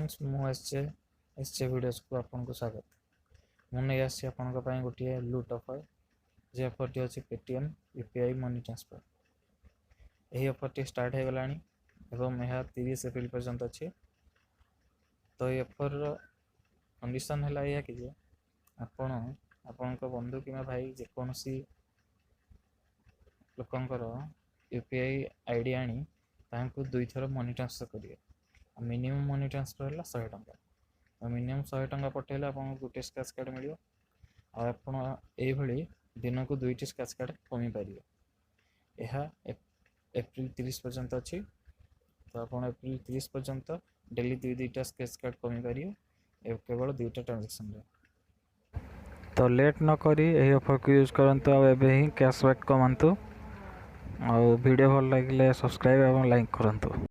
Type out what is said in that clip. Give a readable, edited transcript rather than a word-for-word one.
Friends मुझे videos को आपको स्वागत। मुझे आसी आपण गोटे लूट ऑफर जे ऑफर टी अच्छी पेटीएम यूपीआई मनी ट्रांसफर। यही ऑफर टी स्टार्ट हो गला एवं यह 30 एप्रिल पर्यंत अच्छे। तो ये ऑफर कंडीशन है कि आपण बंधु कि भाई जेकोसी लोकंर यूपीआई आईडी आनी तांको 2 थर मनी ट्रांसफर करिए। मिनिमम मनी ट्रांसफर है 100 टंका। मिनिमम 100 टंका पठेले आपको गोटे स्क्रैच कार्ड मिले। आपड़ी दिन को 2टी स्क्रैच कार्ड कमी पारे। यह एप्रिल 30 पर्यंत अच्छी। तो आप एप्रिल 30 पर्यंत डेली 2टा स्क्रैच कार्ड कमी पारे केवल 2टा ट्रांजेक्शन। तो लेट न करी यही ऑफर को यूज करंतु। ही कैशबैक कमांतु। वीडियो भल लगे सब्सक्राइब और लाइक करंतु।